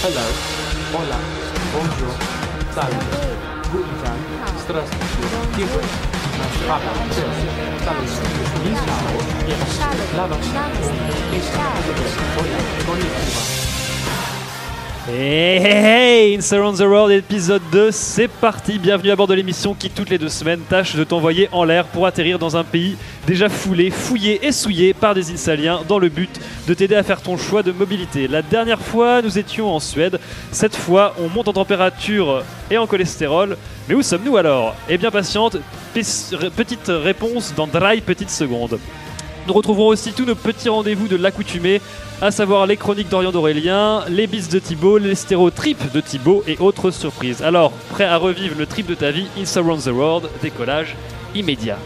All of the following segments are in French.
Hello, hola, bonjour, salut, guten Tag, здравствуйте, привет, marhaba, salut, ni hao, yes, lavash, hola, konnichiwa. Hey, hey, hey, Insta Around the World épisode 2, c'est parti. Bienvenue à bord de l'émission qui toutes les 2 semaines tâche de t'envoyer en l'air pour atterrir dans un pays déjà foulé, fouillé et souillé par des Insaliens dans le but de t'aider à faire ton choix de mobilité. La dernière fois nous étions en Suède, cette fois on monte en température et en cholestérol. Mais où sommes-nous alors? Eh bien patiente, petite réponse dans Dry petites secondes. Nous retrouverons aussi tous nos petits rendez-vous de l'accoutumée, à savoir les chroniques d'Orient d'Aurélien, les bis de Thibaut, les stéréotrips de Thibaut et autres surprises. Alors, prêt à revivre le trip de ta vie, Insta Around the World, décollage immédiat.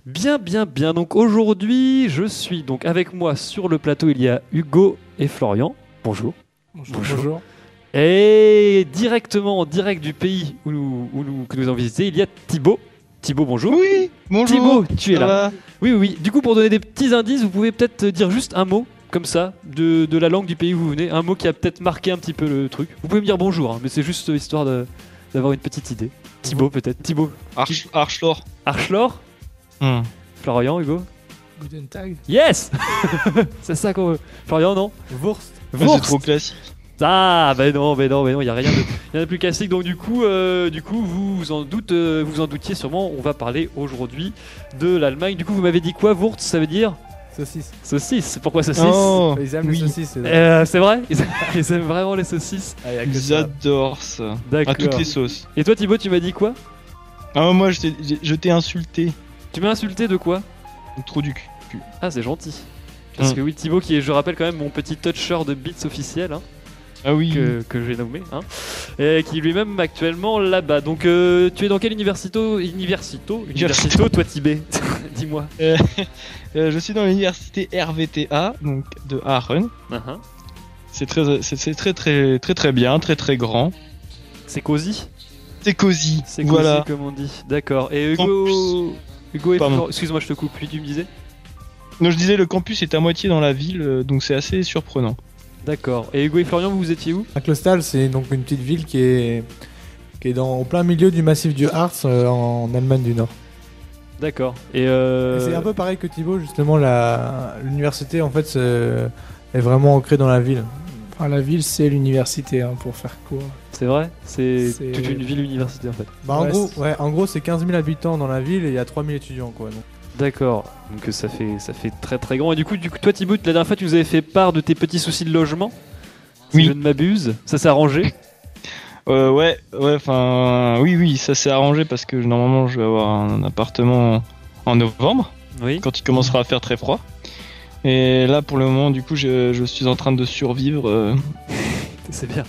Bien. Donc aujourd'hui, je suis donc avec moi sur le plateau, il y a Hugo et Florian. Bonjour. Bonjour. Et directement en direct du pays que nous avons visité, il y a Thibaut. Thibaut, bonjour. Oui, bonjour. Thibaut, tu es Ça là. va Oui. Du coup, pour donner des petits indices, vous pouvez peut-être dire juste un mot, comme ça, de la langue du pays où vous venez. Un mot qui a peut-être marqué un petit peu le truc. Vous pouvez me dire bonjour, hein, mais c'est juste histoire d'avoir une petite idée. Thibaut, peut-être. Thibaut. Archlor. Archlor. Florian, Hugo. Guten Tag. Yes. C'est ça qu'on veut. Florian, non. Wurst. C'est trop classique. Ah, ben non, il y a rien de plus classique. Donc du coup, vous vous en doutiez sûrement. On va parler aujourd'hui de l'Allemagne. Du coup, vous m'avez dit quoi? Wurst, ça veut dire Saucisse. saucisse. Pourquoi saucisse? Oh, Ils aiment oui. les saucisses. C'est vrai. Ils aiment vraiment les saucisses. Ah, y a que ça. J'adore ça. D'accord. À toutes les sauces. Et toi, Thibaut, tu m'as dit quoi? Ah, moi, je t'ai insulté. Tu m'as insulté de quoi? Trop du cul. Ah, c'est gentil. Parce que oui, Thibaut, qui est, je rappelle quand même, mon petit toucher de beats officiel. Hein. Ah oui. Que j'ai nommé, hein, et qui lui-même actuellement là-bas. Donc tu es dans quelle université, toi Tibet? Dis-moi. Je suis dans l'université RVTA, donc de Aachen. Uh-huh. C'est très bien, très grand. C'est cosy. C'est cosy. C'est cosy, voilà. comme on dit. D'accord. Et Hugo et Florent, excuse-moi, je te coupe. Puis tu me disais. Non, je disais le campus est à moitié dans la ville, donc c'est assez surprenant. D'accord. Et Hugo et Florian, vous étiez où? À Klostal, c'est donc une petite ville qui est au plein milieu du massif du Harz en Allemagne du Nord. D'accord. Et c'est un peu pareil que Thibaut, justement, l'université en fait est vraiment ancrée dans la ville. Enfin, la ville, c'est l'université, hein, pour faire court. C'est vrai? C'est C'est- toute une ville université en fait. Ouais, En gros, c'est 15 000 habitants dans la ville et il y a 3 000 étudiants, quoi. Donc. D'accord. Donc ça fait très grand. Et du coup, toi Thibaut, la dernière fois, tu nous avais fait part de tes petits soucis de logement. Si Oui. je ne m'abuse. Ça s'est arrangé? Oui, ça s'est arrangé parce que normalement je vais avoir un appartement en novembre, Oui. quand il commencera à faire très froid. Et là pour le moment, du coup, je suis en train de survivre. C'est bien.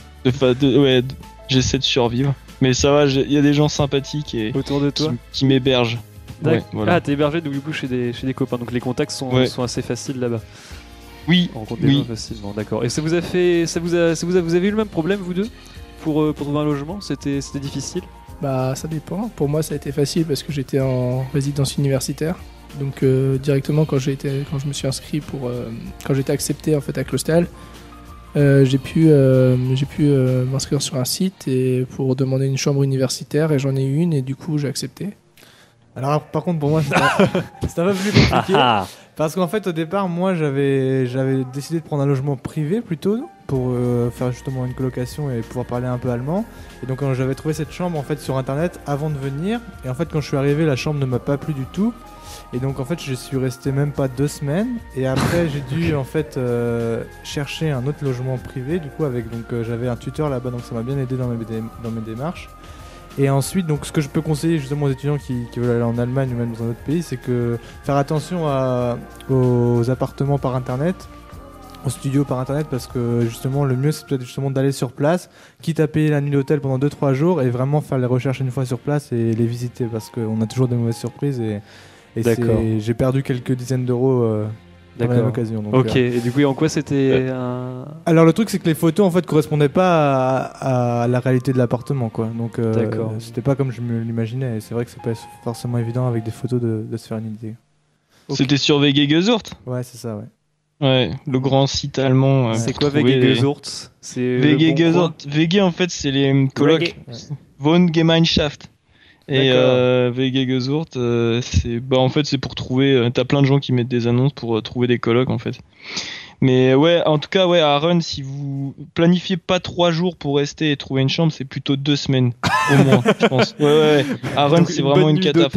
J'essaie de survivre. Mais ça va, il y a des gens sympathiques et Autour de toi. qui m'hébergent. Ouais, voilà. Ah, t'es hébergé donc, du coup chez des copains, donc les contacts sont assez faciles là-bas. Oui, On rencontre des gens facilement, d'accord. Et vous avez eu le même problème vous deux pour trouver un logement? C'était difficile? Bah, ça dépend. Pour moi, ça a été facile parce que j'étais en résidence universitaire. Donc, directement, quand je me suis inscrit quand j'étais accepté en fait à Klostal, j'ai pu m'inscrire sur un site et pour demander une chambre universitaire et j'en ai eu une et du coup, j'ai accepté. Alors, par contre, pour moi, c'est un peu plus compliqué. Parce qu'en fait, au départ, moi, j'avais décidé de prendre un logement privé plutôt pour faire justement une colocation et pouvoir parler un peu allemand. Et donc, j'avais trouvé cette chambre en fait sur internet avant de venir. Et en fait, quand je suis arrivé, la chambre ne m'a pas plu du tout. Et donc, en fait, je suis resté même pas 2 semaines. Et après, j'ai dû en fait chercher un autre logement privé. Du coup, j'avais un tuteur là-bas, donc ça m'a bien aidé dans mes démarches. Et ensuite, donc, ce que je peux conseiller justement aux étudiants qui veulent aller en Allemagne ou même dans un autre pays, c'est que faire attention aux appartements par internet, aux studios par internet, parce que justement le mieux c'est peut-être justement d'aller sur place, quitte à payer la nuit d'hôtel pendant 2-3 jours et vraiment faire les recherches une fois sur place et les visiter, parce qu'on a toujours des mauvaises surprises et j'ai perdu quelques dizaines d'euros dans la même occasion. Donc, ok, et du coup, en quoi c'était Alors le truc c'est que les photos en fait correspondaient pas à la réalité de l'appartement, quoi. Donc c'était pas comme je me l'imaginais et c'est vrai que c'est pas forcément évident avec des photos de se faire une idée. C'était sur VG Gesurt. Ouais, c'est ça, ouais. Ouais, le grand site allemand. C'est quoi VG Gesurt? VG Gesurt. VG, en fait, c'est les colloques. Wohngemeinschaft. Et VG Gesurt, en fait, c'est pour trouver. T'as plein de gens qui mettent des annonces pour trouver des colloques, en fait. Mais ouais, en tout cas, ouais, à Rennes, si vous planifiez pas 3 jours pour rester et trouver une chambre, c'est plutôt 2 semaines au moins, je pense. Ouais. À Rennes, c'est vraiment une cata.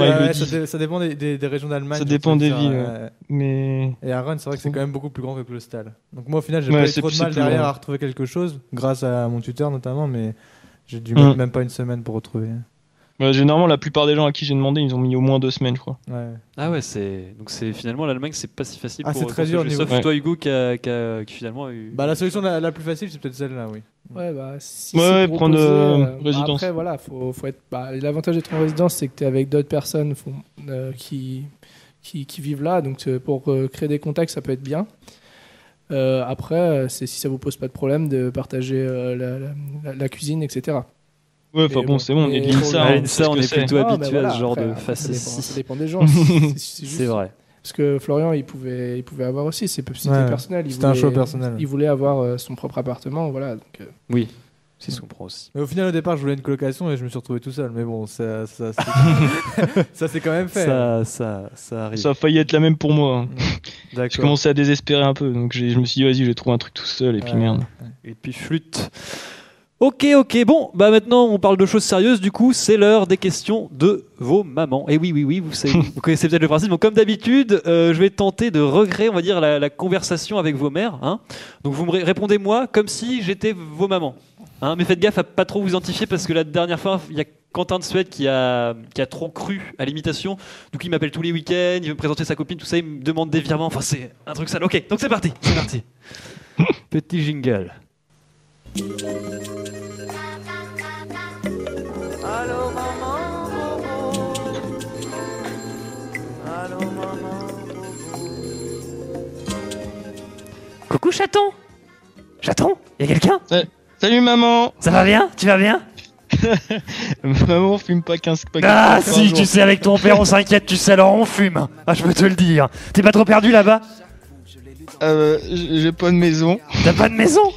Ça dépend des régions d'Allemagne. Ça dépend des villes. Mais et à Rennes, c'est vrai que c'est quand même beaucoup plus grand que Klostal. Donc moi, au final, j'ai pas eu trop de mal derrière à retrouver quelque chose, grâce à mon tuteur notamment, mais j'ai dû mettre même pas une semaine pour retrouver. Généralement, la plupart des gens à qui j'ai demandé, ils ont mis au moins 2 semaines, je crois. Ouais. Ah ouais, donc c'est finalement l'Allemagne, c'est pas si facile pour. C'est très dur. Sauf toi, Hugo, qui finalement a eu. Bah la solution la plus facile, c'est peut-être celle-là, oui. Ouais, bah si c'est prendre résidence. Après, voilà, faut être. L'avantage d'être en résidence, c'est que t'es avec d'autres personnes qui vivent là, donc pour créer des contacts, ça peut être bien. Après, c'est si ça vous pose pas de problème de partager la cuisine, etc. Ouais, enfin bon, c'est bon, on est de l'INSA. À l'INSA, on est plutôt habitué à ce genre de facéties. Ça dépend des gens. C'est vrai. Parce que Florian, il pouvait avoir aussi ses personnels. C'était un choix personnel. Il voulait avoir son propre appartement, voilà. Donc, oui, c'est ce qu'on comprend aussi. Mais au final, au départ, je voulais une colocation et je me suis retrouvé tout seul. Mais bon, ça c'est quand même fait. Ça arrive. Ça a failli être la même pour moi. D'accord. Je commençais à désespérer un peu, donc je me suis dit, vas-y, je vais trouver un truc tout seul, et puis merde. Et puis flûte. Ok, bon, bah maintenant on parle de choses sérieuses, du coup c'est l'heure des questions de vos mamans. Et oui, vous connaissez peut-être le principe, donc comme d'habitude, je vais tenter de recréer, on va dire, la conversation avec vos mères. Hein. Donc vous me répondez moi comme si j'étais vos mamans. Hein. Mais faites gaffe à pas trop vous identifier parce que la dernière fois, il y a Quentin de Suède qui a trop cru à l'imitation. Donc il m'appelle tous les week-ends, il veut me présenter sa copine, tout ça, il me demande des virements, enfin c'est un truc sale. Ok, donc c'est parti. Petit jingle. Allô maman, bobo. Allô maman, bobo. Coucou chaton. Chaton, y a quelqu'un? Salut maman. Ça va bien? Tu vas bien? Maman, on fume pas 15 paquets. Ah si, tu sais, avec ton père on s'inquiète, tu sais, alors on fume. Ah, je peux te le dire. T'es pas trop perdu là-bas? J'ai pas de maison. T'as pas de maison?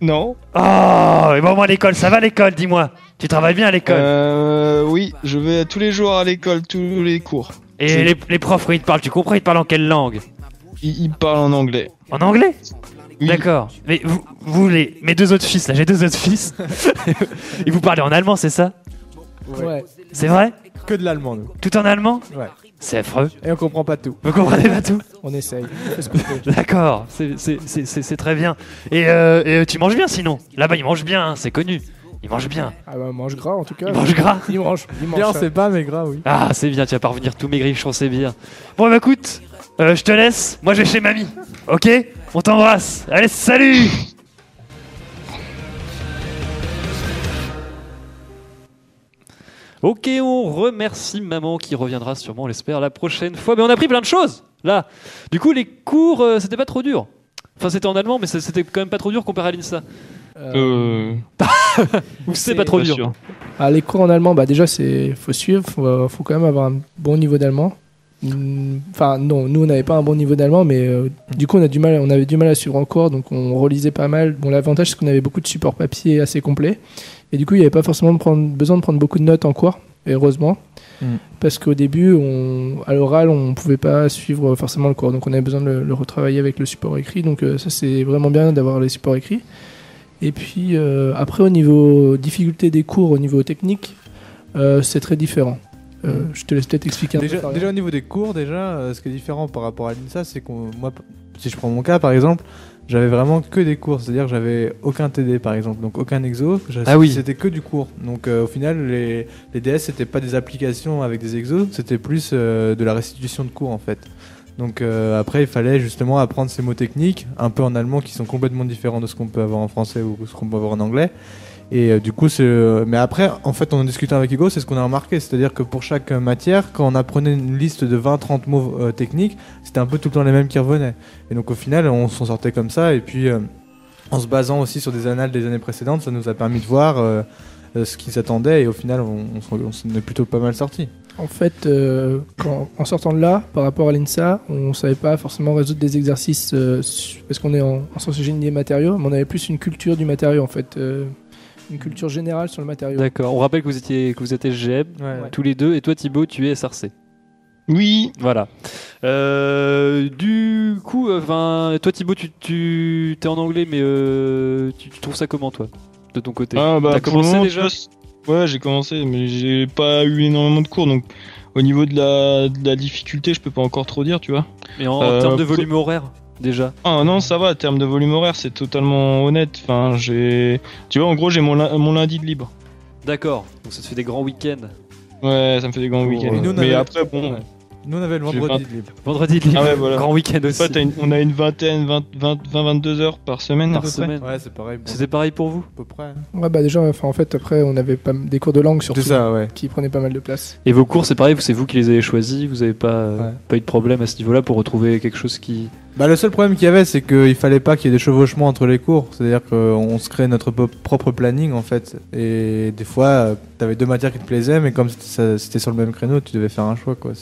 Non. Oh, et bon, moi, l'école, ça va l'école, dis-moi. Tu travailles bien à l'école? Oui, je vais tous les jours à l'école, tous les cours. Et les profs, quand ils te parlent, tu comprends, ils te parlent en quelle langue? Ils parlent en anglais. En anglais? Oui. D'accord. Mais mes 2 autres fils, là, j'ai 2 autres fils. Ils vous parlent en allemand, c'est ça? ouais. C'est vrai? Que de l'allemand, nous. Tout en allemand? Ouais. C'est affreux. Et on comprend pas tout. Vous comprenez pas tout? On essaye. D'accord, c'est très bien. Et tu manges bien sinon? Là-bas, ils mangent bien, hein, c'est connu. Ils mangent bien. Ah bah, mange gras en tout cas. Ils mangent gras. Ils mangent Bien, on ça. sait pas, mais gras, oui. Ah, c'est bien, tu vas pas revenir tout maigri, je sais bien. Bon, bah écoute, je te laisse. Moi, je vais chez mamie. Ok? On t'embrasse. Allez, salut! Ok, on remercie maman qui reviendra sûrement, on l'espère, la prochaine fois. Mais on a appris plein de choses, là. Du coup, les cours, c'était pas trop dur. Enfin, c'était en allemand, mais c'était quand même pas trop dur comparé à l'INSA. Ou c'est pas trop dur? Sûr. Les cours en allemand, bah déjà, faut suivre, faut quand même avoir un bon niveau d'allemand. Enfin, non, nous on n'avait pas un bon niveau d'allemand, mais du coup on avait du mal à suivre en cours, donc on relisait pas mal. Bon, l'avantage c'est qu'on avait beaucoup de supports papier assez complets, et du coup il n'y avait pas forcément besoin de prendre beaucoup de notes en cours, et heureusement, parce qu'au début, à l'oral, on pouvait pas suivre forcément le cours, donc on avait besoin de le retravailler avec le support écrit, donc ça c'est vraiment bien d'avoir les supports écrits. Et puis après, au niveau difficulté des cours, au niveau technique, c'est très différent. Je te laisse peut-être expliquer un peu. Déjà au niveau des cours, ce qui est différent par rapport à l'INSA, c'est que moi, si je prends mon cas par exemple, j'avais vraiment que des cours, c'est-à-dire que j'avais aucun TD par exemple, donc aucun exo. C'était que du cours. Donc au final, les DS c'était pas des applications avec des exos, c'était plus de la restitution de cours en fait. Donc après, il fallait justement apprendre ces mots techniques, un peu en allemand, qui sont complètement différents de ce qu'on peut avoir en français ou ce qu'on peut avoir en anglais. Et du coup, mais après, en fait, en discutant avec Hugo, c'est ce qu'on a remarqué. C'est-à-dire que pour chaque matière, quand on apprenait une liste de 20-30 mots techniques, c'était un peu tout le temps les mêmes qui revenaient. Et donc au final, on s'en sortait comme ça. Et puis, en se basant aussi sur des annales des années précédentes, ça nous a permis de voir ce qui s'attendait. Et au final, on s'en est plutôt pas mal sorti. En fait, en sortant de là, par rapport à l'INSA, on savait pas forcément résoudre des exercices parce qu'on est en sciences génie des matériaux, mais on avait plus une culture du matériau en fait, une culture générale sur le matériau. D'accord. On rappelle que vous étiez GM tous les deux, et toi Thibaut, tu es SRC. Oui. Voilà. Du coup, toi Thibaut, tu es en anglais, mais tu trouves ça comment toi, de ton côté? T'as commencé déjà? Ouais, j'ai commencé, mais j'ai pas eu énormément de cours, donc au niveau de la difficulté, je peux pas encore trop dire, tu vois. Mais en termes de volume horaire, déjà? Ah non, ça va, en termes de volume horaire, c'est totalement honnête. Enfin, tu vois, en gros, j'ai mon lundi de libre. D'accord, donc ça te fait des grands week-ends. Ouais, ça me fait des grands week-ends. Mais après, bon... Ouais. Nous, on avait le vendredi de libre. Vendredi de libre, ah ouais, voilà. Grand week-end aussi. En fait, on a une vingtaine, 20-22 heures par semaine à peu près. Ouais, c'est pareil. Bon. C'était pareil pour vous? À peu près. Ouais, bah déjà, en fait, après, on avait des cours de langue surtout, ça, ouais. qui prenaient pas mal de place. Et vos cours, c'est pareil, c'est vous qui les avez choisis, vous avez pas eu de problème à ce niveau-là pour retrouver quelque chose qui... Bah, le seul problème qu'il y avait, c'est qu'il fallait pas qu'il y ait des chevauchements entre les cours. C'est-à-dire qu'on se crée notre propre planning, en fait. Et des fois, t'avais deux matières qui te plaisaient, mais comme c'était sur le même créneau, tu devais faire un choix, quoi.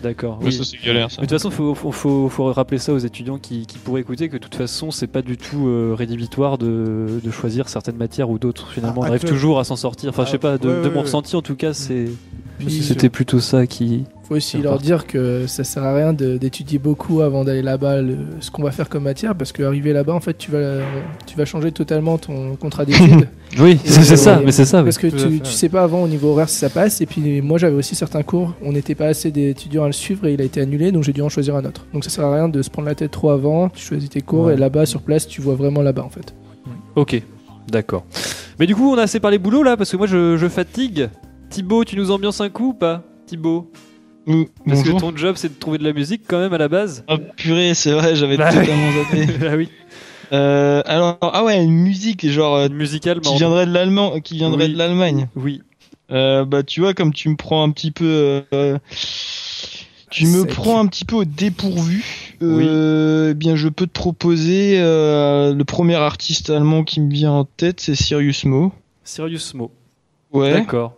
D'accord. Oui, ça c'est galère ça. Mais de toute façon, faut rappeler ça aux étudiants qui pourraient écouter, que de toute façon, c'est pas du tout rédhibitoire de choisir certaines matières ou d'autres. Finalement, on arrive toujours à s'en sortir. Enfin, je sais pas, de mon ressenti en tout cas, c'était plutôt ça qui. Faut aussi leur dire que ça sert à rien d'étudier beaucoup avant d'aller là-bas ce qu'on va faire comme matière, parce qu'arriver là-bas, en fait, tu vas changer totalement ton contrat d'études. Oui, c'est ça, mais c'est ça. Parce que tu sais pas avant au niveau horaire si ça passe. Et puis moi, j'avais aussi certains cours, on n'était pas assez d'étudiants à le suivre et il a été annulé, donc j'ai dû en choisir un autre. Donc ça sert à rien de se prendre la tête trop avant. Tu choisis tes cours et là-bas, sur place, tu vois vraiment là-bas en fait. Ok, d'accord. Mais du coup, on a assez parlé boulot là, parce que moi, je fatigue. Thibaut, tu nous ambiances un coup ou pas, Thibaut? Parce que ton job, c'est de trouver de la musique quand même à la base. Oh purée, c'est vrai, j'avais totalement zappé. Bah oui. Alors, une musique genre musicale qui viendrait de l'Allemagne. Oui. Bah tu vois, comme tu me prends un petit peu prends un petit peu au dépourvu. Eh bien je peux te proposer le premier artiste allemand qui me vient en tête, c'est Sirius Mo. Sirius Mo. Ouais. D'accord.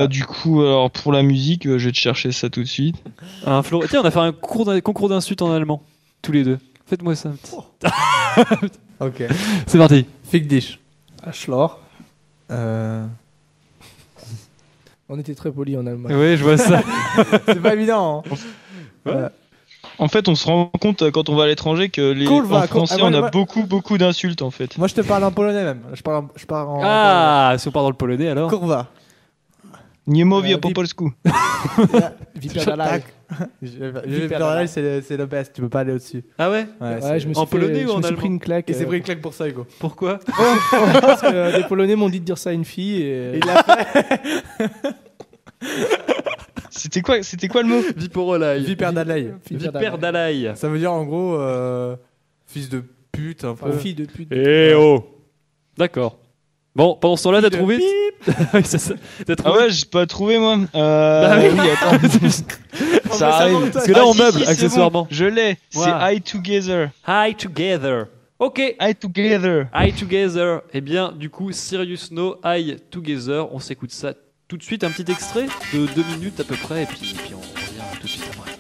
Du coup, alors pour la musique, je vais te chercher ça tout de suite. Tiens, on a fait un concours d'insultes en allemand, tous les deux. Faites-moi ça un petit. Ok. C'est parti. Fick dich. Schlor. On était très polis en Allemagne. Oui, je vois ça. C'est pas évident. Hein. En fait, on se rend compte quand on va à l'étranger que en français, on a beaucoup d'insultes en fait. Moi, je te parle en polonais même. Je parle en. Si on parle dans le polonais alors. Kurwa. Nie mówię po polsku. Viperdalaj. Viperdalaj, c'est le best. Tu peux pas aller au-dessus. Ah ouais? Ouais, je me suis en polonais ou en allemand? pris une claque. Il s'est pris une claque pour ça, Hugo. Pourquoi? Parce que les Polonais m'ont dit de dire ça à une fille et il l'a fait. C'était quoi le mot? Viporolai. Viperdalaj. Viperdalaj. Ça veut dire en gros fils de pute un peu. Fille de pute. Eh oh. D'accord. Bon, pendant ce temps-là, t'as trouvé? T'as trouvé? Ah ouais, j'ai pas trouvé moi. Oui, attends. Ça arrive. Parce que là, on meuble si, accessoirement. Bon. Je l'ai. Wow. C'est High Together. High Together. Ok. High Together. High Together. Eh bien, du coup, Sirius No, High Together. On s'écoute ça tout de suite. Un petit extrait de 2 minutes à peu près. Et puis on revient tout de suite après.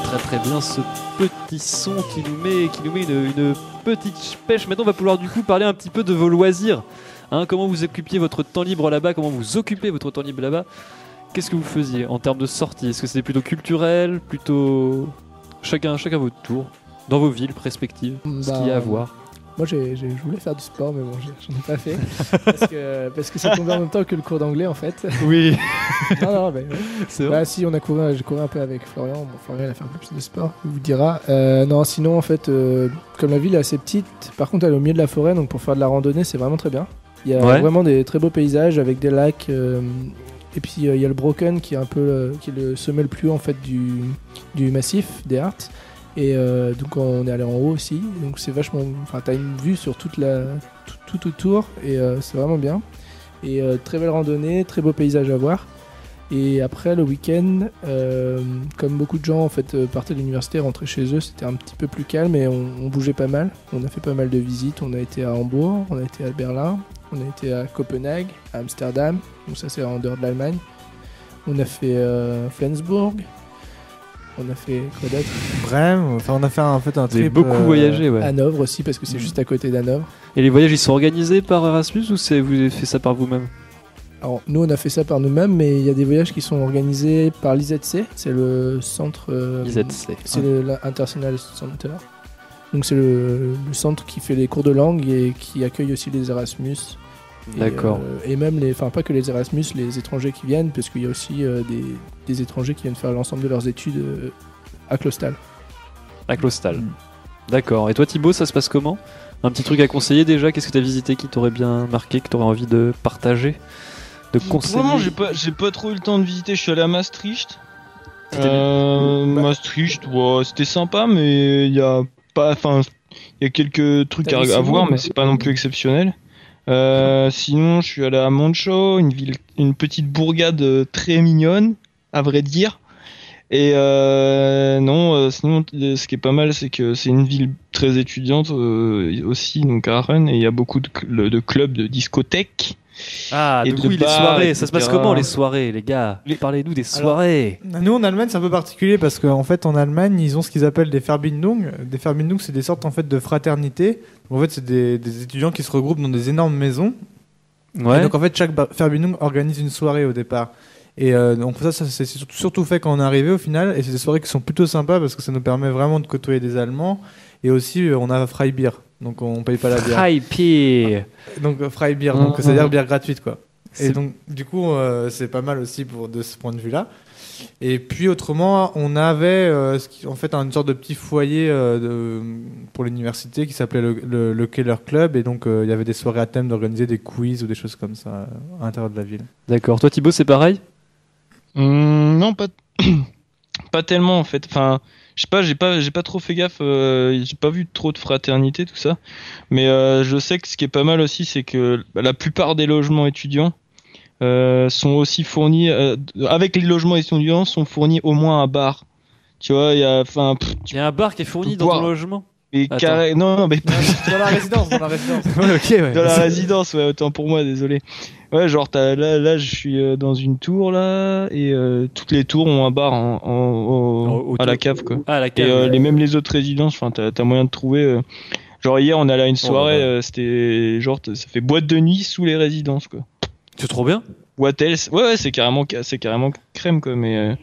très très bien ce petit son qui nous met une petite pêche. Maintenant on va pouvoir du coup parler un petit peu de vos loisirs. Hein, comment vous occupiez votre temps libre là-bas, comment vous occupez votre temps libre là-bas. Qu'est-ce que vous faisiez en termes de sortie? Est-ce que c'était plutôt culturel, plutôt chacun votre tour, dans vos villes respectives, ce qu'il y a à voir? Moi, je voulais faire du sport, mais bon, j'en ai pas fait. parce que ça tombait en même temps que le cours d'anglais, en fait. Oui. Non, mais ouais. C'est vrai. Bah, si, j'ai couru un peu avec Florian. Bon, Florian, il a fait un peu plus de sport, il vous dira. Non, sinon, en fait, comme la ville est assez petite, par contre, elle est au milieu de la forêt, donc pour faire de la randonnée, c'est vraiment très bien. Il y a vraiment des très beaux paysages avec des lacs. Et puis, il y a le Brocken qui est un peu qui est le sommet le plus haut, en fait, du massif des Harts. Et donc on est allé en haut aussi, donc c'est vachement. Enfin, t'as une vue sur tout autour et c'est vraiment bien. Et très belle randonnée, très beau paysage à voir. Et après le week-end, comme beaucoup de gens en fait partaient de l'université, rentraient chez eux, c'était un petit peu plus calme et on bougeait pas mal. On a fait pas mal de visites. On a été à Hambourg, on a été à Berlin, on a été à Copenhague, à Amsterdam. Donc ça c'est en dehors de l'Allemagne. On a fait Flensburg. On a fait quoi d'autre? Brême, enfin on a fait un Vous avez trip. beaucoup voyagé, ouais. Hanovre aussi parce que c'est juste à côté d'Hanovre. Et les voyages ils sont organisés par Erasmus ou vous avez fait ça par vous-même? Alors nous on a fait ça par nous-mêmes, mais il y a des voyages qui sont organisés par l'IZC, c'est le centre. IZC. C'est l'International Center. Donc c'est le centre qui fait les cours de langue et qui accueille aussi les Erasmus. D'accord. Et même pas que les Erasmus, les étrangers qui viennent, parce qu'il y a aussi des étrangers qui viennent faire l'ensemble de leurs études à Clausthal. À Clausthal. D'accord. Et toi Thibaut, ça se passe comment? Un petit truc à conseiller déjà? Qu'est-ce que tu as visité qui t'aurait bien marqué, que tu aurais envie de partager, de conseiller? Vraiment, j'ai pas trop eu le temps de visiter. Je suis allé à Maastricht. Maastricht, ouais, c'était sympa, mais il y a quelques trucs à voir, mais c'est pas non plus exceptionnel. Sinon, je suis allé à Monschau, une petite bourgade très mignonne, à vrai dire. Et sinon, ce qui est pas mal, c'est que c'est une ville très étudiante aussi, donc à Aachen, et il y a beaucoup de clubs, de discothèques. Ah, et du coup, les bars, soirées, etc. ça se passe comment les soirées, les gars? Parlez-nous des soirées. Nous en Allemagne c'est un peu particulier parce qu'en fait en Allemagne ils ont ce qu'ils appellent des Verbindung. Des Verbindung c'est des sortes en fait de fraternités. En fait c'est des étudiants qui se regroupent dans des énormes maisons. Ouais. Et donc en fait chaque Verbindung organise une soirée au départ. Et donc ça c'est surtout fait quand on est arrivé au final. Et c'est des soirées qui sont plutôt sympas parce que ça nous permet vraiment de côtoyer des Allemands. Et aussi on a Freibier, donc on paye pas la bière. Freibier. Donc Freibier, donc c'est-à-dire bière gratuite quoi. Et donc du coup c'est pas mal aussi de ce point de vue là. Et puis autrement on avait en fait une sorte de petit foyer pour l'université qui s'appelait le Keller Club, et donc il y avait des soirées à thème d'organiser des quiz ou des choses comme ça à l'intérieur de la ville. D'accord. Toi Thibaut, c'est pareil? Non, pas tellement en fait. Enfin, je sais pas, j'ai pas trop fait gaffe. J'ai pas vu trop de fraternité, tout ça. Mais je sais que ce qui est pas mal aussi, c'est que la plupart des logements étudiants sont aussi fournis avec les logements étudiants sont fournis au moins un bar. Tu vois, il y a un bar qui est fourni dans ton logement? Et non, mais dans la résidence. Ouais, ok, ouais. Dans la résidence, ouais, autant pour moi, désolé. Ouais, genre là je suis dans une tour là, et toutes les tours ont un bar à la cave quoi. Ah, la cave. Et même les autres résidences, enfin t'as moyen de trouver. Genre hier on allait à une soirée, c'était genre ça fait boîte de nuit sous les résidences quoi. C'est trop bien. What else? Ouais, c'est carrément crème quoi, mais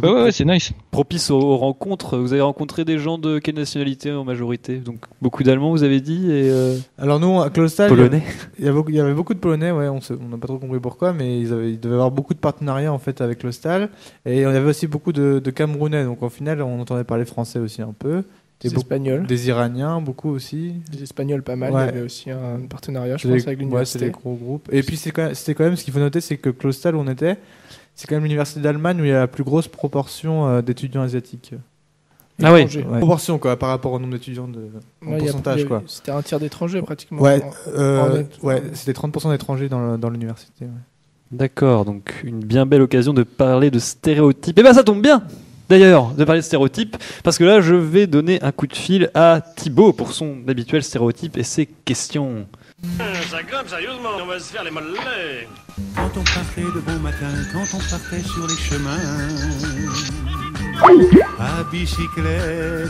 ouais, c'est nice. Propice aux rencontres. Vous avez rencontré des gens de quelle nationalité en majorité? Donc beaucoup d'Allemands, vous avez dit, et alors nous à Clausthal, Polonais. Il y avait beaucoup de Polonais, ouais. On n'a pas trop compris pourquoi, mais ils devaient avoir beaucoup de partenariats en fait avec Clausthal, et il y avait aussi beaucoup de Camerounais. Donc au final, on entendait parler français aussi un peu. Des Espagnols. Des Iraniens, beaucoup aussi. Des Espagnols, pas mal. Ouais. Il y avait aussi un partenariat, je pense, avec l'université. Ouais, c'est des gros groupes. Et puis c'était quand même, ce qu'il faut noter, c'est que Clausthal où on était, c'est quand même l'université d'Allemagne où il y a la plus grosse proportion d'étudiants asiatiques. Ah oui. Ouais. Proportion quoi, par rapport au nombre d'étudiants en pourcentage quoi. C'était un tiers d'étrangers pratiquement. Ouais, c'était 30% d'étrangers dans l'université. Ouais. D'accord, donc une bien belle occasion de parler de stéréotypes. Et ben ça tombe bien d'ailleurs de parler de stéréotypes, parce que là je vais donner un coup de fil à Thibaut pour son habituel stéréotype et ses questions. Ça grimpe sérieusement, on va se faire les mollets. Quand on partait de bon matin, quand on partait sur les chemins, à bicyclette.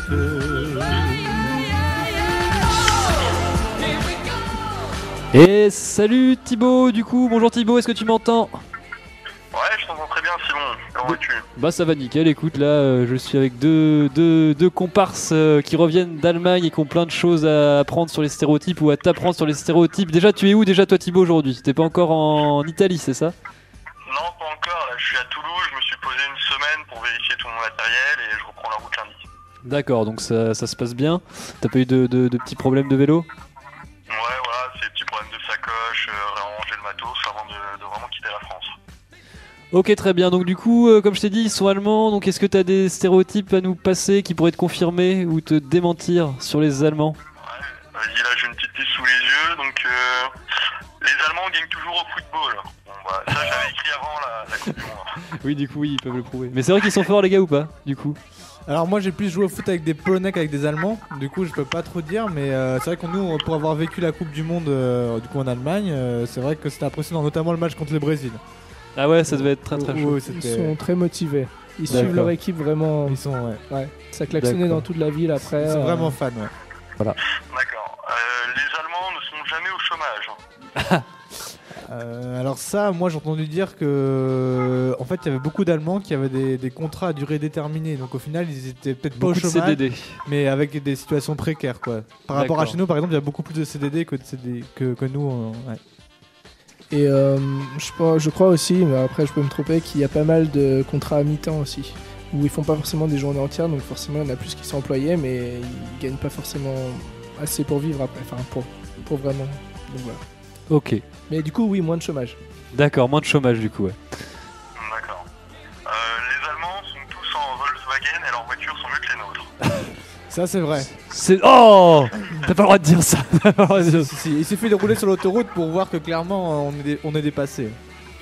Et salut Thibaut, du coup, bonjour Thibaut, est-ce que tu m'entends? Ouais, je t'entends très bien, Simon. Comment vas-tu? Bah ça va nickel, écoute là je suis avec deux comparses qui reviennent d'Allemagne et qui ont plein de choses à apprendre sur les stéréotypes ou à t'apprendre sur les stéréotypes. Déjà tu es où déjà toi Thibaut aujourd'hui? T'es pas encore en Italie, c'est ça? Non, pas encore, là je suis à Toulouse, je me suis posé une semaine pour vérifier tout mon matériel et je reprends la route lundi. D'accord, donc ça se passe bien. T'as pas eu de petits problèmes de vélo? Ouais, voilà, c'est des petits problèmes de sacoche, réarranger le matos avant de vraiment quitter la France. Ok, très bien. Donc du coup, comme je t'ai dit, ils sont allemands. Donc est-ce que tu as des stéréotypes à nous passer qui pourraient te confirmer ou te démentir sur les Allemands? Ouais, vas-y, là j'ai une petite liste sous les yeux. Donc les Allemands gagnent toujours au football. Bon bah ça j'avais écrit avant la Coupe du Monde. Oui, du coup, oui, ils peuvent le prouver. Mais c'est vrai qu'ils sont forts les gars ou pas, du coup? Alors moi j'ai plus joué au foot avec des Polonais qu'avec des Allemands, du coup je peux pas trop dire, mais c'est vrai que nous pour avoir vécu la Coupe du Monde du coup en Allemagne, c'est vrai que c'était impressionnant, notamment le match contre le Brésil. Ah ouais, ça devait être très très chaud. Ils sont très motivés. Ils suivent leur équipe vraiment. Ils sont ouais. Ça klaxonnait dans toute la ville après. Ils sont vraiment fans, ouais. Voilà. D'accord. Les Allemands ne sont jamais au chômage. Alors ça, moi j'ai entendu dire que en fait il y avait beaucoup d'Allemands qui avaient des contrats à durée déterminée, donc au final ils étaient peut-être pas au Beaucoup de chômage, CDD. mais avec des situations précaires quoi. Par rapport à chez nous par exemple, il y a beaucoup plus de CDD que de CDD que nous. Ouais. Et je crois aussi, mais après je peux me tromper, qu'il y a pas mal de contrats à mi-temps aussi, où ils font pas forcément des journées entières, donc forcément il y en a plus qui sont employés, mais ils gagnent pas forcément assez pour vivre après, enfin pour vraiment. Donc voilà. Ok. Mais du coup oui, moins de chômage. D'accord, moins de chômage du coup, ouais. D'accord. Les Allemands sont tous en Volkswagen et leurs voitures sont mieux que les nôtres. Ça c'est vrai. Oh, t'as pas le droit de dire ça. Si, il suffit de rouler sur l'autoroute pour voir que clairement on est dépassé.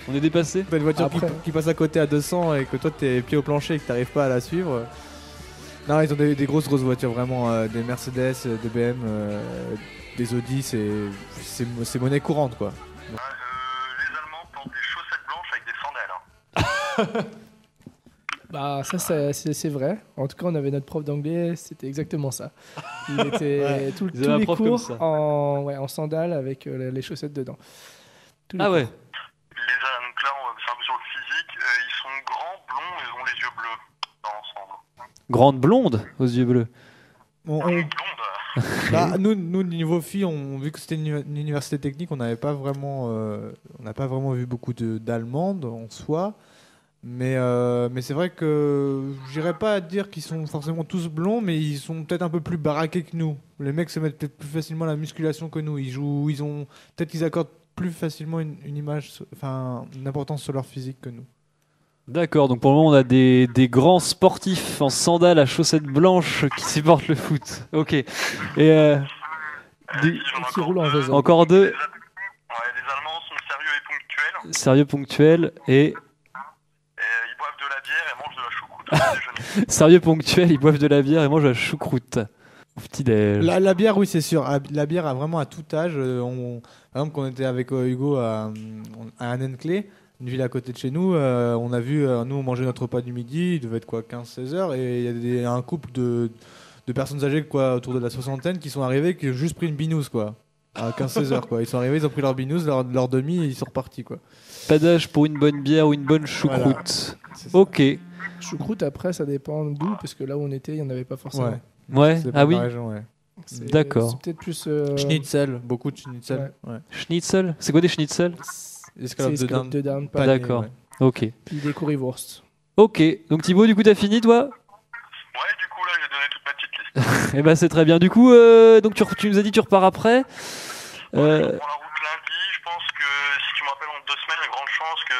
On est dépassé. T'as une voiture qui passe à côté à 200 et que toi t'es pied au plancher et que t'arrives pas à la suivre. Non, ils ont des grosses voitures vraiment, des Mercedes, des BM, des Audi, c'est monnaie courante quoi. Les Allemands portent des chaussettes blanches avec des sandales. Bah ça c'est vrai. En tout cas on avait notre prof d'anglais, c'était exactement ça. Il était tous les cours en sandales avec les chaussettes dedans. Ah ouais. Donc là c'est un peu sur le physique. Ils sont grands, blonds et ils ont les yeux bleus dans l'ensemble. Grande blonde aux yeux bleus. Bah, nous niveau filles, vu que c'était une université technique, on n'a pas vraiment vu beaucoup d'Allemandes en soi. Mais c'est vrai que j'irais pas dire qu'ils sont forcément tous blonds, mais ils sont peut-être un peu plus baraqués que nous. Les mecs se mettent peut-être plus facilement à la musculation que nous. Peut-être qu'ils accordent plus facilement une image, enfin une importance sur leur physique que nous. D'accord, donc pour le moment on a des grands sportifs en sandales à chaussettes blanches qui supportent le foot. Ok. Et qui roulent en vélo. Encore deux. Ouais, les Allemands sont sérieux et ponctuels. Sérieux, ponctuel et ils boivent de la bière et mangent de la choucroute au déjeuner. Sérieux, ponctuel, ils boivent de la bière et mangent de la choucroute. Au petit-déj. La bière, oui, c'est sûr. La bière a vraiment à tout âge. Par exemple, quand on était avec Hugo à Annenclé, une ville à côté de chez nous, on a vu, nous on mangeait notre repas du midi, il devait être quoi, 15-16 heures, et il y a un couple de personnes âgées quoi, autour de la soixantaine qui sont arrivés, qui ont juste pris une binouse quoi, à 15-16 heures quoi. Ils sont arrivés, ils ont pris leur binouse, leur demi et ils sont repartis quoi. Pas d'âge pour une bonne bière ou une bonne choucroute. Voilà. Ok. Choucroute après ça dépend d'où, parce que là où on était il n'y en avait pas forcément. Ouais. Ah oui. Région, ouais. D'accord. C'est peut-être plus Schnitzel, beaucoup de schnitzel. Ouais. Schnitzel, c'est quoi des schnitzel? Escalope de dinde. D'accord. Ouais. Ok. Puis des currywurst. Ok. Donc Thibaut, du coup, t'as fini toi? Ouais, du coup là j'ai donné toute ma petite liste. Eh ben c'est très bien. Du coup, donc tu nous as dit tu repars après. Je prends la route lundi. Je pense que si tu me rappelles en 2 semaines, il y a grande chance que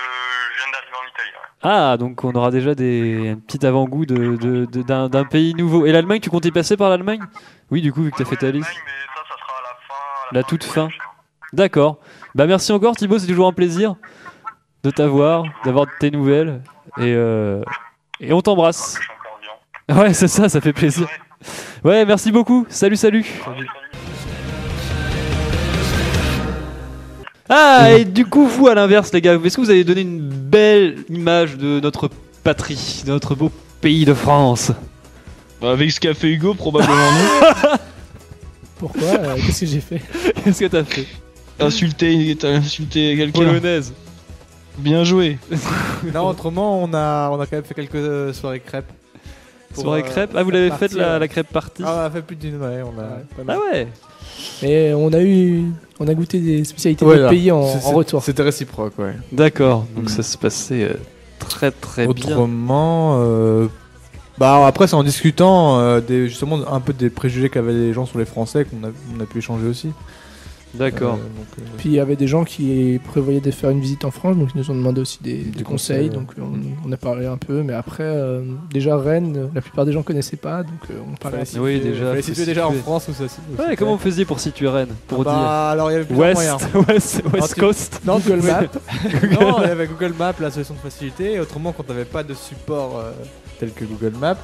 je vienne d'arriver en Italie. Ouais. Ah, donc on aura déjà un petit avant-goût d'un pays nouveau. Et l'Allemagne, tu comptes y passer par l'Allemagne? Oui, du coup, vu que t'as fait ta liste. Mais ça sera à la fin. La toute fin. D'accord. Bah merci encore Thibaut, c'est toujours un plaisir de t'avoir, d'avoir de tes nouvelles et on t'embrasse. Ouais, c'est ça, ça fait plaisir. Ouais, merci beaucoup. Salut. Ah, et du coup, vous à l'inverse les gars, est-ce que vous avez donné une belle image de notre patrie, de notre beau pays de France. Bah, avec ce qu'a fait Hugo, probablement non. Pourquoi Qu'est-ce que j'ai fait? Qu'est-ce que t'as fait? T'as insulté quelqu'un. Polonaise. Bien joué. Non, autrement, on a quand même fait quelques soirées crêpes. Soirée crêpe. Ah, vous l'avez faite la crêpe party? Ah, on a fait plus d'une, ouais. Pas mal. Ah ouais. Et on a goûté des spécialités de notre pays en retour. C'était réciproque, ouais. D'accord. Donc ça se passait très très bien. Autrement, bah après c'est en discutant justement un peu des préjugés qu'avaient les gens sur les Français qu'on a pu échanger aussi. D'accord. Puis il y avait des gens qui prévoyaient de faire une visite en France, donc ils nous ont demandé aussi des conseils. Donc on a parlé un peu, mais après déjà Rennes, la plupart des gens connaissaient pas, donc on parlait. Oui, déjà. Fallait situer déjà en France ou ça. Ouais, comment vous faisiez pour situer Rennes? Pour dire alors il y avait plusieurs moyens. West Coast. Non, Google Maps. Non, il y avait Google Maps, la solution de facilité. Et autrement, quand t'avais pas de support tel que Google Maps,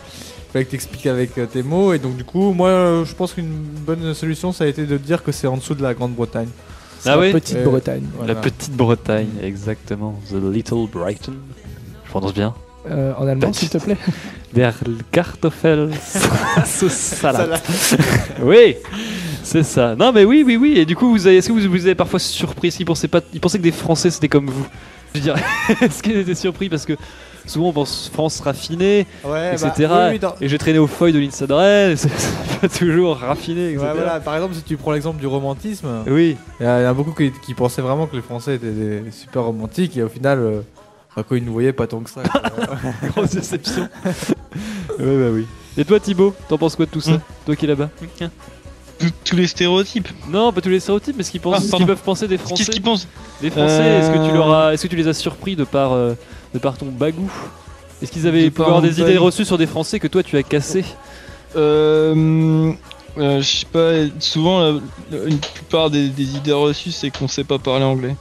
fallait que t'expliques avec tes mots. Et donc du coup, moi, je pense qu'une bonne solution, ça a été de dire que c'est en dessous de la Grande-Bretagne. Ah oui. Petite-Bretagne. Voilà. La Petite-Bretagne, exactement. The Little Brighton. Je prononce bien. En allemand, s'il te plaît. Der Kartoffel Salade. Oui, c'est ça. Non, mais oui. Et du coup, est-ce que vous avez parfois surpris? Ils pensaient que des Français c'était comme vous. Je dirais, est-ce qu'ils étaient surpris parce que souvent on pense France raffinée, etc. Et j'ai traîné aux feuilles de l'Insta de Rennes, c'est pas toujours raffiné, etc. Ouais, voilà. Par exemple, si tu prends l'exemple du romantisme, oui, il y en a beaucoup qui pensaient vraiment que les Français étaient des super romantiques et au final, quand ils nous voyaient, pas tant que ça. Grosse déception. Ouais, bah oui. Et toi, Thibaut, t'en penses quoi de tout ça? Toi qui es là-bas? Tous les stéréotypes. Non, pas tous les stéréotypes, mais ce qu'ils peuvent penser des Français. Qu'est-ce qu'ils pensent? Des Français, est-ce que tu les as surpris de par ton bagou? Est-ce qu'ils avaient pu avoir des idées reçues sur des Français que toi tu as cassées? Je sais pas, souvent une plupart des idées reçues c'est qu'on sait pas parler anglais.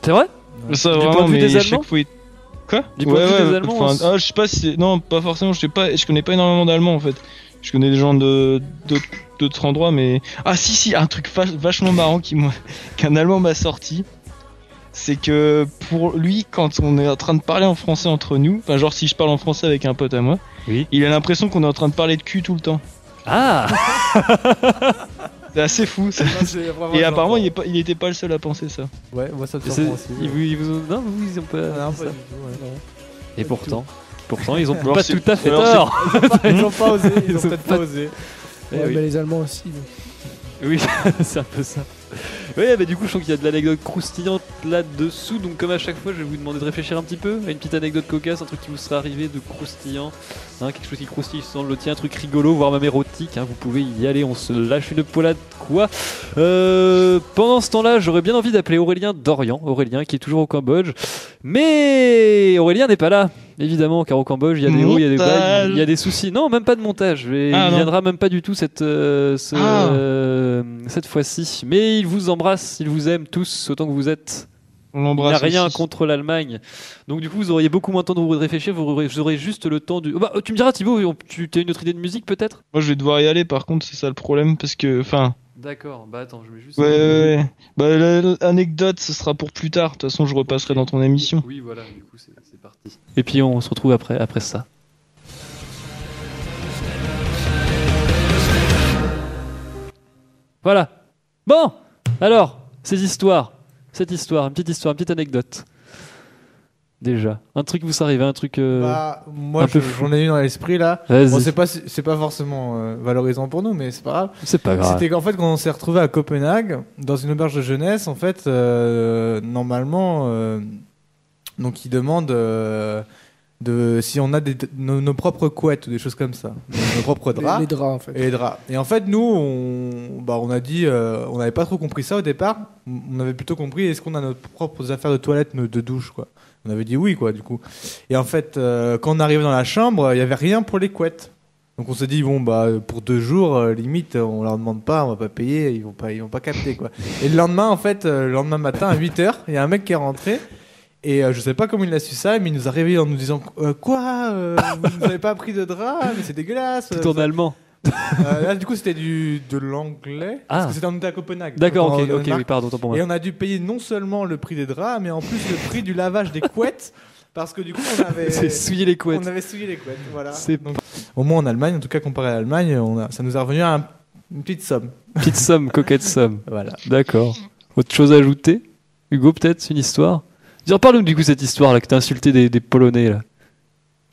C'est vrai? Ça du vraiment, point de vue mais des à chaque Allemands? fois Quoi? Du point de vue des Allemands? Je sais pas si non, pas forcément, je connais pas énormément d'Allemands en fait. Je connais des gens d'autres endroits, mais... Ah si, un truc vachement marrant qu'un Allemand m'a sorti, c'est que pour lui, quand on est en train de parler en français entre nous, enfin genre si je parle en français avec un pote à moi, oui. Il a l'impression qu'on est en train de parler de cul tout le temps. Ah. C'est assez fou ça. Et apparemment il était pas le seul à penser ça. Ouais, moi ça me surprend aussi. Non, ils ont pas... Non, pas du tout, Et pourtant, ils ont pas tout à fait tort. Ils ont pas osé, ils ont peut-être pas osé. Ouais, mais les Allemands aussi. Oui, c'est un peu ça. Oui, bah du coup, je sens qu'il y a de l'anecdote croustillante là-dessous. Donc, comme à chaque fois, je vais vous demander de réfléchir un petit peu à une petite anecdote cocasse, un truc qui vous serait arrivé de croustillant, quelque chose qui croustille sans le tien, un truc rigolo, voire même érotique. Vous pouvez y aller, on se lâche une poilade, quoi. Pendant ce temps-là, j'aurais bien envie d'appeler Aurélien Dorian, Aurélien qui est toujours au Cambodge. Mais Aurélien n'est pas là, évidemment, car au Cambodge, il y a des hauts, il y a des bas, il y a des soucis. Non, même pas de montage. Il viendra même pas du tout cette fois-ci. Mais il vous embrasse, il vous aime tous autant que vous êtes. On l'embrasse. Il n'y a rien aussi. contre l'Allemagne. Donc du coup, vous auriez beaucoup moins de temps de vous réfléchir. Vous aurez juste le temps du... Bah, tu me diras, Thibaut, tu as une autre idée de musique peut-être? Moi, je vais devoir y aller. Par contre, c'est ça le problème parce que, enfin. D'accord. Bah attends, je vais juste. Ouais. Bah l'anecdote, ce sera pour plus tard. De toute façon, je repasserai dans ton émission. Oui, voilà. Du coup, c'est parti. Et puis on se retrouve après ça. Voilà. Bon. Alors, cette histoire, une petite anecdote. Déjà, un truc vous arrive, un truc. Moi, j'en ai une dans l'esprit là. Bon, c'est pas forcément valorisant pour nous, mais c'est pas grave. C'est pas grave. C'était qu'en fait, quand on s'est retrouvé à Copenhague, dans une auberge de jeunesse, en fait, normalement, donc ils demandent si on a nos propres couettes ou des choses comme ça, nos propres draps. Les draps en fait. Et les draps. Et en fait, nous, on a dit, on n'avait pas trop compris ça au départ. On avait plutôt compris, est-ce qu'on a nos propres affaires de toilette, de douche, quoi. On avait dit oui, quoi, du coup. Et en fait, quand on arrivait dans la chambre, il n'y avait rien pour les couettes. Donc on s'est dit, bon, bah, pour 2 jours, limite, on leur demande pas, on va pas payer, ils vont pas capter, quoi. Et le lendemain, en fait, le lendemain matin, à 8h, il y a un mec qui est rentré. Et je sais pas comment il a su ça, mais il nous a réveillés en nous disant quoi, vous n'avez pas pris de drap, mais c'est dégueulasse. Tout en allemand. Là, du coup, c'était de l'anglais. Parce que on était à Copenhague. D'accord, ok, oui, pardon, tant pour moi. Et on a dû payer non seulement le prix des draps, mais en plus le prix du lavage des couettes. Parce que du coup, on avait. C'est souiller les couettes. On avait souillé les couettes, voilà. C'est Donc, au moins en Allemagne, en tout cas comparé à l'Allemagne, ça nous est revenu à une petite somme. petite somme, coquette somme. Voilà. D'accord. Autre chose à ajouter, Hugo, peut-être une histoire. Parle-nous du coup cette histoire là que t'as insulté des Polonais là.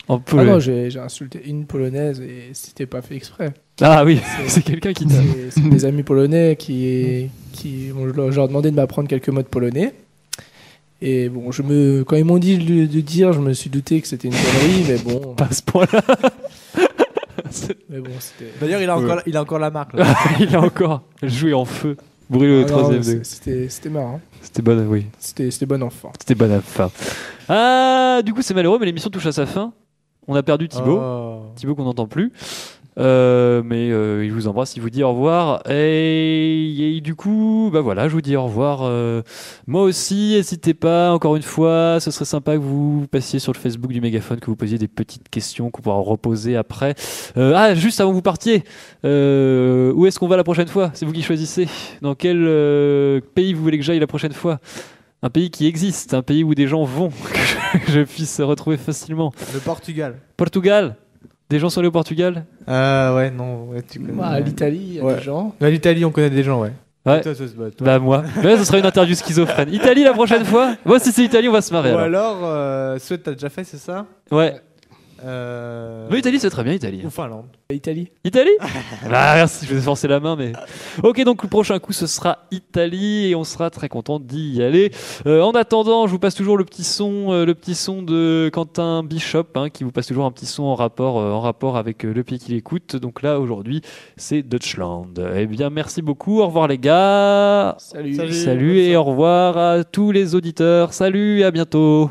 Ah non, j'ai insulté une Polonaise et c'était pas fait exprès. Ah oui, c'est quelqu'un qui t'a. C'est des amis polonais qui je leur demandais de m'apprendre quelques mots de polonais. Et bon, quand ils m'ont dit de dire, je me suis douté que c'était une connerie, mais bon. Pas à ce point-là. Mais bon, c'était. D'ailleurs, il a encore la marque. Là. Il a encore joué en feu. Brûlé au troisième degré. C'était marrant. C'était bon, oui. C'était bon enfant. C'était bon enfant. Ah, du coup, c'est malheureux, mais l'émission touche à sa fin. On a perdu Thibaut. Thibaut qu'on n'entend plus. Mais il vous embrasse, il vous dit au revoir. Et du coup, bah voilà, je vous dis au revoir. Moi aussi, n'hésitez pas, encore une fois, ce serait sympa que vous passiez sur le Facebook du Mégaphone, que vous posiez des petites questions qu'on pourra reposer après. Juste avant que vous partiez, où est-ce qu'on va la prochaine fois? C'est vous qui choisissez. Dans quel pays vous voulez que j'aille la prochaine fois? Un pays qui existe, un pays où des gens vont, que je puisse retrouver facilement. Le Portugal. Portugal. Des gens sont allés au Portugal? Ouais, non. Ouais, tu connais. L'Italie, il y a des gens. L'Italie, on connaît des gens, ouais. Ouais. Toi. Bah moi. Là, ce sera une interview schizophrène. Italie la prochaine fois? Moi, si c'est Italie, on va se marrer. Ou alors, Suède, t'as déjà fait, c'est ça? Ouais. Mais Italie, c'est très bien, Italie. Ou Finlande. Italie. Bah merci, je vais forcer la main, mais. Ok, donc le prochain coup, ce sera Italie et on sera très content d'y aller. En attendant, je vous passe toujours le petit son de Quentin Bishop, qui vous passe toujours un petit son en rapport avec le pays qu'il écoute. Donc là, aujourd'hui, c'est Deutschland. Eh bien, merci beaucoup. Au revoir les gars. Salut et au revoir à tous les auditeurs. Salut et à bientôt.